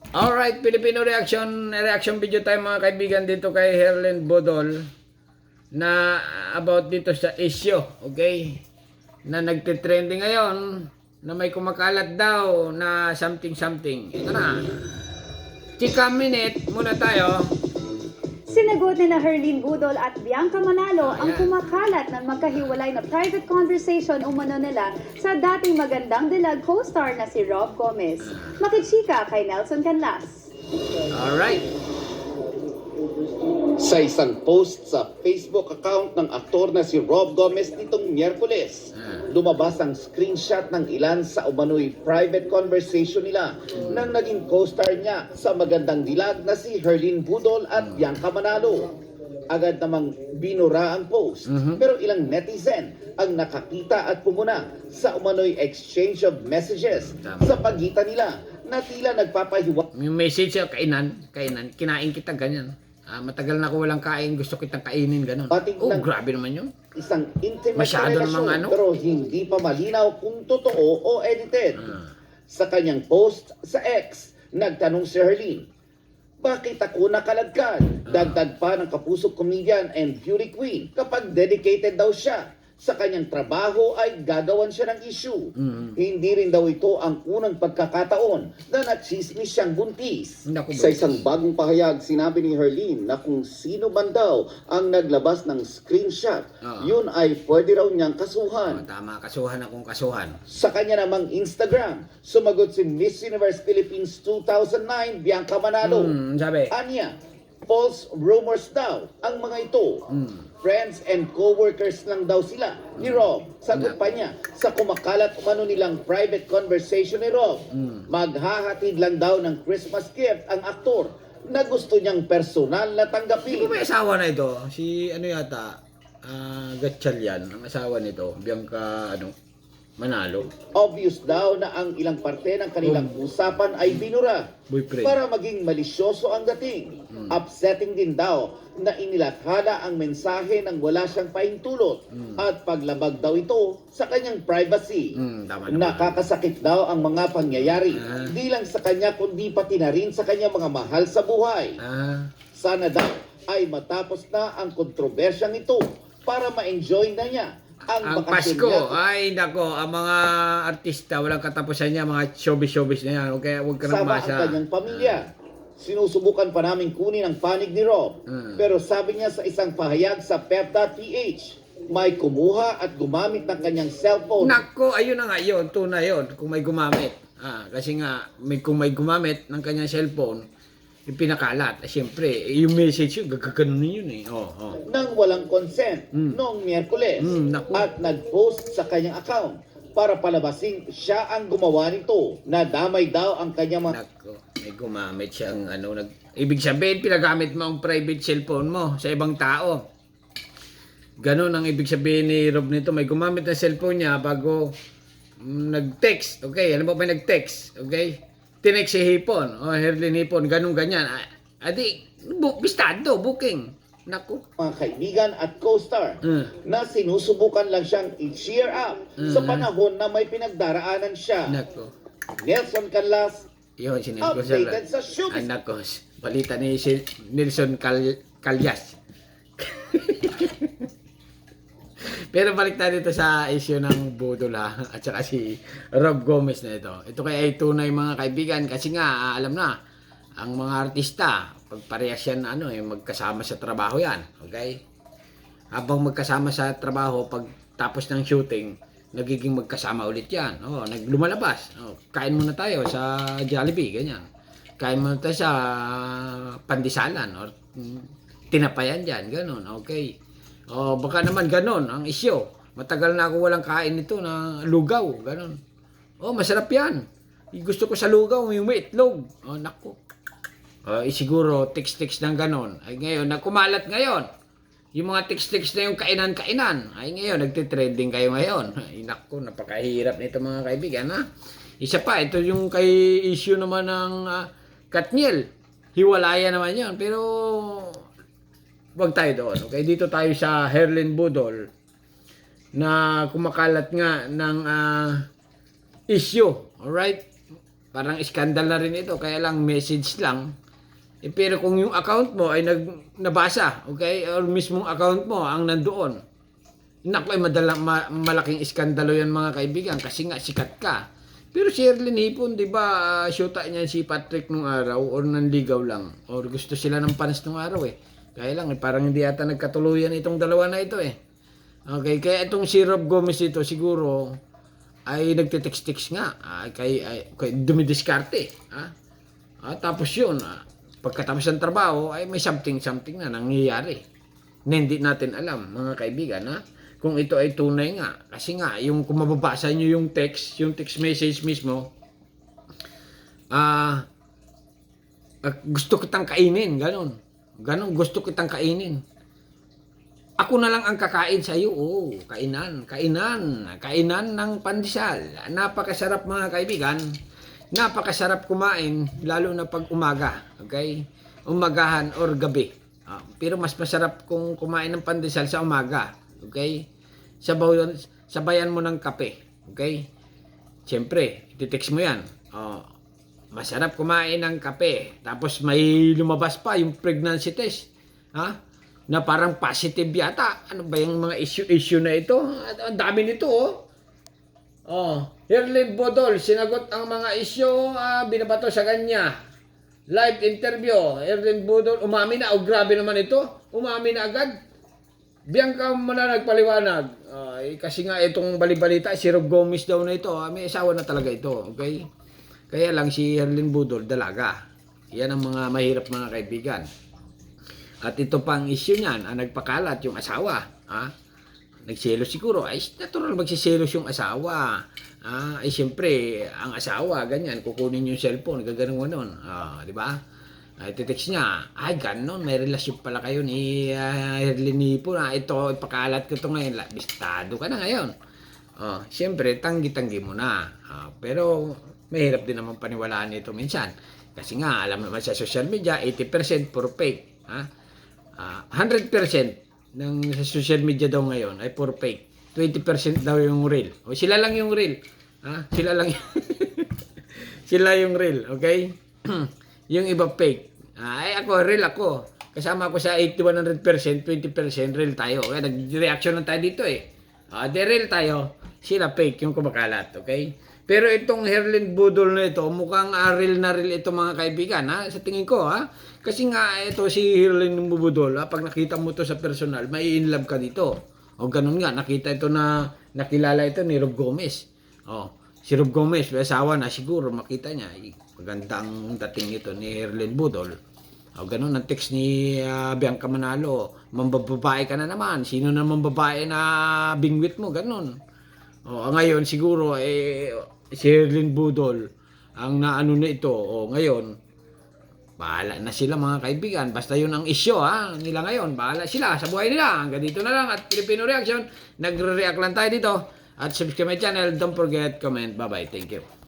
Alright, Filipino reaction video tayo mga kaibigan dito kay Herlin Budol na about dito sa issue, okay? Na nagtitrending ngayon na may kumakalat daw na something. Ito na. Chika minute muna tayo. Sinagot nila Herlin Budol at Bianca Manalo ang kumakalat ng magkahiwalay na private conversation umano nila sa dating magandang dilag co-star na si Rob Gomez. Makichika kay Nelson Canlas. Alright. Sa isang post sa Facebook account ng aktor na si Rob Gomez nitong Miyerkules, lumabas ang screenshot ng ilan sa umano'y private conversation nila nang naging co-star niya sa magandang dilag na si Herlin Budol at Bianca Manalo. Agad namang binura ang post, pero ilang netizen ang nakakita at pumuna sa umano'y exchange of messages sa pagitan nila na tila nagpapahiwa. Yung message kainan, kinain kita ganyan. Matagal na ako walang kain, gusto kitang kainin, gano'n. Oh, grabe naman yun. Isang intimate Masyado relasyon, namang ano? pero hindi pa malinaw kung totoo o edited. Sa kanyang post sa X, nagtanong si Herlin, bakit ako nakaladkad? Dagdag pa ng kapusok comedian and beauty queen kapag dedicated daw siya sa kanyang trabaho ay gagawan siya ng issue. Hindi rin daw ito ang unang pagkakataon na natsismis siyang buntis. Sa isang bagong pahayag, sinabi ni Herlin na kung sino man daw ang naglabas ng screenshot, yun ay pwede raw niyang kasuhan. Tama, kasuhan akong kasuhan. Sa kanya namang Instagram, sumagot si Miss Universe Philippines 2009, Bianca Manalo. Sabi? Anya, false rumors daw ang mga ito. Friends and co-workers lang daw sila ni Rob. Sagot pa niya, sa kumakalat umano nilang private conversation ni Rob, maghahatid lang daw ng Christmas gift ang aktor na gusto niyang personal na Di tanggapin. ba may asawa na ito? Si ano yata? Gatchalian, ang asawa nito. Bianca, Manalo. Obvious daw na ang ilang parte ng kanilang usapan ay binura Boyfriend. para maging malisyoso ang dating. Upsetting din daw na inilathala ang mensahe nang wala siyang pahintulot at paglabag daw ito sa kanyang privacy. Tama naman. Nakakasakit daw ang mga pangyayari, di lang sa kanya kundi pati na rin sa kanyang mga mahal sa buhay. Sana daw ay matapos na ang kontrobersyang ito para ma-enjoy na niya ang bakasyon Pasko. niya. Ay, nako. Ang mga artista, walang katapusan niya. Mga showbiz na yan. Okay, huwag ka nang Sama masa. ang kanyang pamilya. Sinusubukan pa namin kunin ang panig ni Rob. Pero sabi niya sa isang pahayag sa pep.ph, may kumuha at gumamit ng kanyang cellphone. Nako, ayun na nga yun. Tunay yun. Kung may gumamit. Kasi nga, kung may gumamit ng kanyang cellphone, ipinakalat. Siyempre, yung message yun, gagaganon yun eh. Nang walang consent noong Miyerkules at nag-post sa kanyang account para palabasin siya ang gumawa nito. Nadamay daw ang kanyang mga... Nako, may gumamit siyang ibig sabihin, pinagamit mo ang private cellphone mo sa ibang tao. Ganon ang ibig sabihin ni Rob nito. May gumamit ng cellphone niya bago nag-text. Okay, alam mo ba nag-text? Okay? Tinext si Hipon. Herlin Hipon. Ganon ganyan. Adi, bistado, booking. Nako. mga kaibigan at co-star na sinusubukan lang siyang i-cheer up sa panahon na may pinagdaraanan siya. Nako. Nelson Canlas, Yun, si Nelson updated sa showbiz. Nako. Balita ni si Nelson Calyas. Pero balik tayo dito sa issue ng Budol at saka si Rob Gomez na ito. Ito kaya ay tunay mga kaibigan kasi nga alam na ang mga artista pag parehas yan magkasama sa trabaho yan. Okay? Habang magkasama sa trabaho pag tapos ng shooting, nagiging magkasama ulit yan. Naglumalabas. Kain muna tayo sa Jollibee, ganyan. Kain muna tayo sa Pandisalan or tinapayan dyan, ganun. Okay. Baka naman ganon ang isyo. Matagal na ako walang kain nito na lugaw, ganon. Masarap yan. Gusto ko sa lugaw, yung may itlog. Naku. Siguro, text ng ganon. Ay ngayon, nakumalat ngayon. Yung mga text na yung kainan. Ay ngayon, nagtitrending kayo ngayon. Ay naku, napakahirap nito mga kaibigan, ha? Isa pa, ito yung kay issue naman ng Katniel. Hiwalaya naman yan. Pero wag tayo doon. Okay, dito tayo sa Herlin Budol na kumakalat nga ng issue. Alright? parang iskandal na rin ito, kaya lang message lang. Pero kung yung account mo ay nabasa, okay, or mismong account mo ang nandoon, naku, malaking iskandalo yan mga kaibigan kasi nga sikat ka. Pero si Erlyn Hipon, di ba, syuta niya si Patrick nung araw or nanligaw lang or gusto sila ng panis nung araw eh. Kaya lang, parang hindi ata nagkatuluyan itong dalawa na ito eh. Okay, kaya itong si Rob Gomez ito siguro ay nagte-text-text nga kay dumidiskarte. Tapos yun, pagkatapos ng trabaho ay may something na nangyayari na hindi natin alam mga kaibigan kung ito ay tunay nga. Kasi nga, kung mababasa nyo yung text message mismo, gusto kitang kainin, ganon, gusto kitang kainin. Ako na lang ang kakain sa iyo. Oh, kainan ng pandesal. Napakasarap mga kaibigan. Napakasarap kumain lalo na pag umaga, okay? Umagahan or gabi. Pero mas masarap kung kumain ng pandesal sa umaga, okay? Sabayan mo ng kape, okay? Siyempre, iti-text mo 'yan. Masarap kumain ng kape. Tapos may lumabas pa yung pregnancy test. Na parang positive yata. Ano ba yung mga issue na ito? Ang dami nito, Erlyn Budol, sinagot ang mga issue, binabato sa kanya. Live interview, Erlyn Budol, umami na. Grabe naman ito. Umami na agad. Bianca muna nagpaliwanag. Kasi nga itong balibalita, si Rob Gomez daw na ito. May asawa na talaga ito, okay? Kaya lang si Erlyn Budol, dalaga. Yan ang mga mahirap mga kaibigan. At ito pang issue niyan, nagpakalat yung asawa. Nagselos siguro. Ay, natural magsiselos yung asawa. Ay, siyempre, ang asawa, ganyan, kukunin yung cellphone, gaganon. Di ba? Ay, titext niya, ay, ganon, may relasyon pala kayo ni Erlyn Hipon. Ito, ipakalat ko ito ngayon. Bistado ka na ngayon. Siyempre, tanggi-tanggi mo na. Pero, mahirap din naman paniwalaan ito minsan. Kasi nga, alam naman sa social media, 80% puro fake. 100% ng sa social media daw ngayon ay puro fake. 20% daw yung real. O sila lang yung real. Sila lang sila yung real, okay? Yung iba fake. Ay ako, real ako. Kasama ako sa 80-100%, 20% real tayo. Kaya nag-reaction lang tayo dito eh. De real tayo. Sila fake yung kumakalat, okay? Pero itong Erlyn Budol na ito, mukhang real na real ito mga kaibigan, sa tingin ko, Kasi nga, ito si Erlyn Budol, pag nakita mo to sa personal, may in love ka dito. O ganun nga, nakilala ito ni Rob Gomez. Si Rob Gomez, may asawa na siguro, makita niya, magandang dating ito ni Erlyn Budol. O ganun, ang text ni Bianca Manalo, mambababae ka na naman, sino naman babae na bingwit mo, ganun. Ngayon siguro, si Erlyn Budol, ang naano na ito, ngayon, bahala na sila mga kaibigan. Basta yun ang issue nila ngayon. Bahala sila sa buhay nila. Hanggang dito na lang at Filipino Reaction. Nagre-react lang tayo dito. At subscribe my channel. Don't forget, comment. Bye-bye. Thank you.